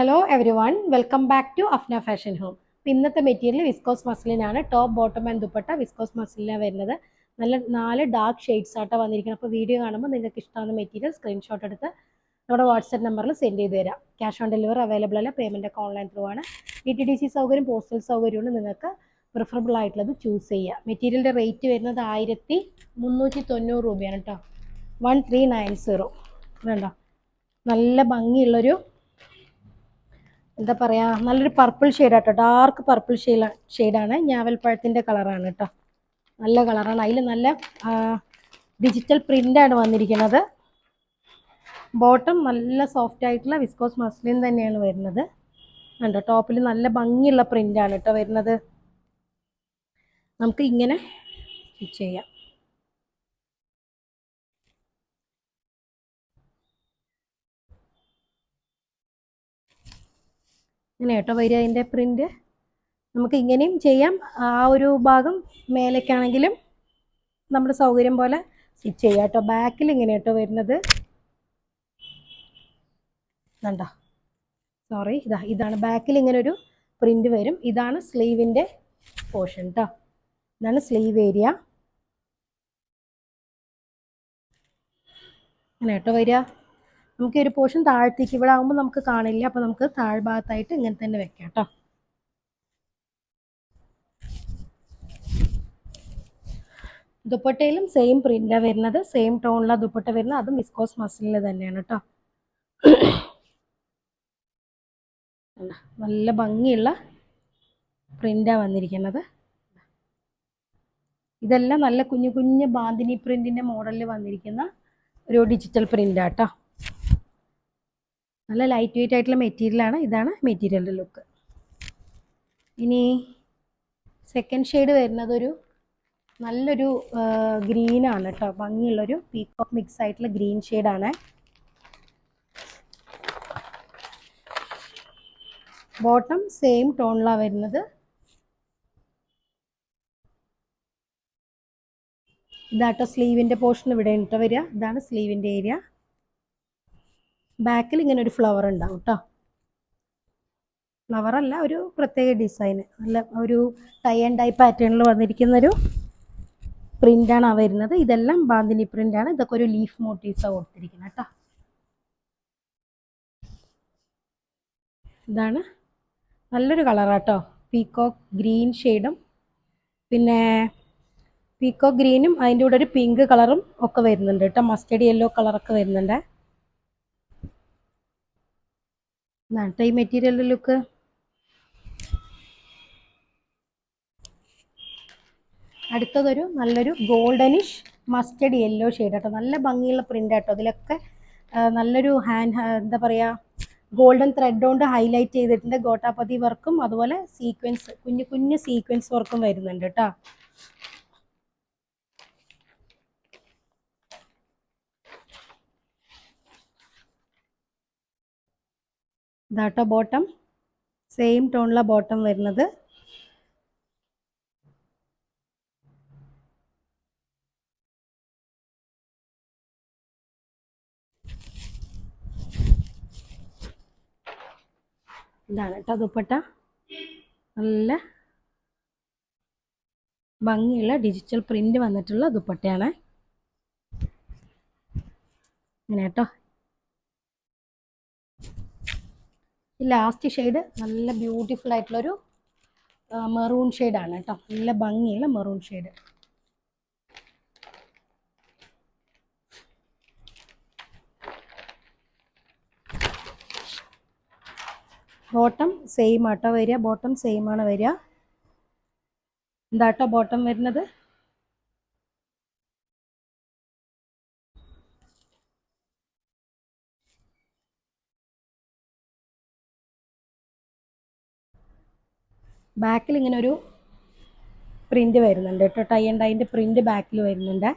Hello everyone, welcome back to Afna fashion home. ഇന്നത്തെ material viscose മസിലിനാണ്. Top bottom and dupatta viscose മസിലിനാണ് വരുന്നത്. നല്ല 4 ഡാർക്ക് ഷെയ്ഡ്സ് ആട്ടോ വന്നിരിക്കുന്നത്. അപ്പോൾ വീഡിയോ കാണുമ്പോൾ നിങ്ങൾക്ക് ഇഷ്ടമാകുന്ന മെറ്റീരിയൽ സ്ക്രീൻഷോട്ട് എടുത്ത് നമ്മുടെ വാട്സ്ആപ്പ് നമ്പറിൽ സെൻഡ് ചെയ്ത് തരാം. ക്യാഷ് ഓൺ ഡെലിവറി അവൈലബിൾ അല്ല, പേയ്മെൻ്റ് ഒക്കെ ഓൺലൈൻ ത്രൂ ആണ്. DTDC സൗകര്യം, പോസ്റ്റൽ സൗകര്യമുണ്ട്. നിങ്ങൾക്ക് പ്രിഫറബിൾ ആയിട്ടുള്ളത് ചൂസ് ചെയ്യുക. മെറ്റീരിയലിൻ്റെ റേറ്റ് വരുന്നത് 1390 രൂപയാണ് കേട്ടോ. 1390 വേണ്ട. നല്ല ഭംഗിയുള്ളൊരു എന്താ പറയുക, നല്ലൊരു പർപ്പിൾ ഷെയ്ഡാട്ടോ, ഡാർക്ക് പർപ്പിൾ ഷെയ്ഡാണ്. ഞാവൽപ്പഴത്തിൻ്റെ കളറാണ് കേട്ടോ, നല്ല കളറാണ്. അതിൽ നല്ല ഡിജിറ്റൽ പ്രിൻ്റാണ് വന്നിരിക്കുന്നത്. ബോട്ടം നല്ല സോഫ്റ്റ് ആയിട്ടുള്ള വിസ്കോസ് മസ്ലിൻ തന്നെയാണ് വരുന്നത്. കണ്ടോ, ടോപ്പിൽ നല്ല ഭംഗിയുള്ള പ്രിൻ്റാണ് കേട്ടോ വരുന്നത്. നമുക്ക് ഇങ്ങനെ സ്റ്റിച്ച് ചെയ്യാം. ഇങ്ങനെ കേട്ടോ വരിക അതിൻ്റെ പ്രിൻ്റ്. നമുക്ക് ഇങ്ങനെയും ചെയ്യാം. ആ ഒരു ഭാഗം മേലേക്കാണെങ്കിലും നമ്മുടെ സൗകര്യം പോലെ സ്റ്റിച്ച് ചെയ്യാം കേട്ടോ. ബാക്കിൽ ഇങ്ങനെ കേട്ടോ വരുന്നത്. കണ്ടോ, സോറി, ഇതാണ് ബാക്കിൽ ഇങ്ങനെ ഒരു പ്രിൻ്റ് വരും. ഇതാണ് സ്ലീവിൻ്റെ പോർഷൻ കേട്ടോ. ഇതാണ് സ്ലീവ് ഏരിയ. ഇങ്ങനെ കേട്ടോ വരിക. നമുക്ക് ഒരു പോർഷൻ താഴത്തേക്ക്, ഇവിടെ ആകുമ്പോൾ നമുക്ക് കാണില്ല, അപ്പോൾ നമുക്ക് താഴ്ഭാഗത്തായിട്ട് ഇങ്ങനെ തന്നെ വെക്കാം കേട്ടോ. ദുപ്പട്ടയിലും സെയിം പ്രിൻ്റാണ് വരുന്നത്, സെയിം ടോണിലാണ് ദുപ്പട്ട വരുന്നത്. അതും വിസ്കോസ് മസിലിൽ തന്നെയാണ് കേട്ടോ. നല്ല ഭംഗിയുള്ള പ്രിൻ്റാണ് വന്നിരിക്കുന്നത്. ഇതെല്ലാം നല്ല കുഞ്ഞു കുഞ്ഞു ബാന്തിനി പ്രിന്റിന്റെ മോഡലിൽ വന്നിരിക്കുന്ന ഒരു ഡിജിറ്റൽ പ്രിൻ്റാട്ടോ. നല്ല ലൈറ്റ് വെയിറ്റ് ആയിട്ടുള്ള മെറ്റീരിയലാണ്. ഇതാണ് മെറ്റീരിയലിൻ്റെ ലുക്ക്. ഇനി സെക്കൻഡ് ഷെയ്ഡ് വരുന്നത് ഒരു നല്ലൊരു ഗ്രീനാണ് കേട്ടോ. ഭംഗിയുള്ളൊരു പീക്കോക്ക് മിക്സ് ആയിട്ടുള്ള ഗ്രീൻ ഷെയ്ഡാണ്. ബോട്ടം സെയിം ടോണിലാണ് വരുന്നത്. ഇതാട്ടോ സ്ലീവിൻ്റെ പോർഷൻ ഇവിടെ കേട്ടോ വരിക. ഇതാണ് സ്ലീവിൻ്റെ ഏരിയ. ബാക്കിൽ ഇങ്ങനെ ഒരു ഫ്ലവർ ഉണ്ടാവും കേട്ടോ. ഫ്ലവറല്ല, ഒരു പ്രത്യേക ഡിസൈൻ, നല്ല ഒരു ടൈ ആൻഡ് ഡൈ പാറ്റേണിൽ വന്നിരിക്കുന്നൊരു പ്രിൻ്റാണ് വരുന്നത്. ഇതെല്ലാം ബാന്തിനി പ്രിൻ്റാണ്. ഇതൊക്കെ ഒരു ലീഫ് മോട്ടീവ്സാണ് കൊടുത്തിരിക്കുന്നത് കേട്ടോ. ഇതാണ് നല്ലൊരു കളറാട്ടോ, പീക്കോക്ക് ഗ്രീൻ ഷെയ്ഡും പിന്നെ പീക്കോക്ക് ഗ്രീനും അതിൻ്റെ കൂടെ ഒരു പിങ്ക് കളറും ഒക്കെ വരുന്നുണ്ട് കേട്ടോ. മസ്റ്റേർഡ് യെല്ലോ കളറൊക്കെ വരുന്നുണ്ട്. ഇതാണ് കേട്ടോ ഈ മെറ്റീരിയലിൻ്റെ ലുക്ക്. അടുത്തതൊരു നല്ലൊരു ഗോൾഡനിഷ് മസ്റ്റേർഡ് യെല്ലോ ഷെയ്ഡ് കേട്ടോ. നല്ല ഭംഗിയുള്ള പ്രിൻ്റ് കേട്ടോ. അതിലൊക്കെ നല്ലൊരു എന്താ പറയുക, ഗോൾഡൻ ത്രെഡ് കൊണ്ട് ഹൈലൈറ്റ് ചെയ്തിട്ടുണ്ട്. ഗോട്ടാപതി വർക്കും അതുപോലെ സീക്വൻസ്, കുഞ്ഞു കുഞ്ഞു സീക്വൻസ് വർക്കും വരുന്നുണ്ട് കേട്ടോ. ഇതാട്ടോ ബോട്ടം, സെയിം ടോണിലാണ് ബോട്ടം വരുന്നത്. ഇതാണ് കേട്ടോ ദുപ്പട്ട. നല്ല ഭംഗിയുള്ള ഡിജിറ്റൽ പ്രിൻ്റ് വന്നിട്ടുള്ള ദുപ്പട്ടയാണ്. ഇങ്ങനെ കേട്ടോ. ഈ ലാസ്റ്റ് ഷെയ്ഡ് നല്ല ബ്യൂട്ടിഫുൾ ആയിട്ടുള്ളൊരു മെറൂൺ ഷെയ്ഡാണ് കേട്ടോ. നല്ല ഭംഗിയുള്ള മെറൂൺ ഷെയ്ഡ്. ബോട്ടം സെയിം ആട്ടോ വരിക. ബോട്ടം സെയിം ആണ് വരിക. എന്താട്ടോ ബോട്ടം വരുന്നത്. ബാക്കിൽ ഇങ്ങനെ ഒരു പ്രിൻ്റ് വരുന്നുണ്ട് കേട്ടോ. ടൈ ആൻഡ് ഡൈൻ്റെ പ്രിൻ്റ് ബാക്കിൽ വരുന്നുണ്ട്.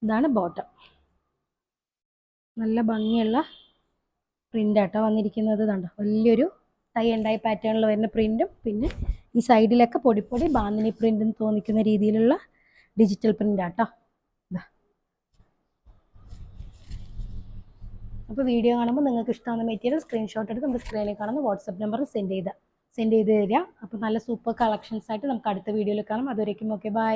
ഇതാണ് ബോട്ടം. നല്ല ഭംഗിയുള്ള പ്രിൻ്റാട്ടോ വന്നിരിക്കുന്നത്. കണ്ടോ, വലിയൊരു ടൈ ആൻഡ് ഡൈ പാറ്റേണിൽ വരുന്ന പ്രിൻറ്റും പിന്നെ ഈ സൈഡിലൊക്കെ പൊടി പൊടി ബാന്തിനി പ്രിൻ്റ് എന്ന് തോന്നിക്കുന്ന രീതിയിലുള്ള ഡിജിറ്റൽ പ്രിൻ്റാട്ടോ. അപ്പോൾ വീഡിയോ കാണുമ്പോൾ നിങ്ങൾക്ക് ഇഷ്ടമാകുന്ന മെറ്റീരിയൽ സ്ക്രീൻഷോട്ട് എടുത്ത് നമുക്ക് സ്ക്രീനിൽ കാണുന്ന വാട്സപ്പ് നമ്പറിൽ സെൻഡ് ചെയ്ത് തരിക. അപ്പോൾ നല്ല സൂപ്പർ കളക്ഷൻസ് ആയിട്ട് നമുക്ക് അടുത്ത വീഡിയോയിൽ കാണാം. അതുവരേക്കും ഓക്കെ ബൈ.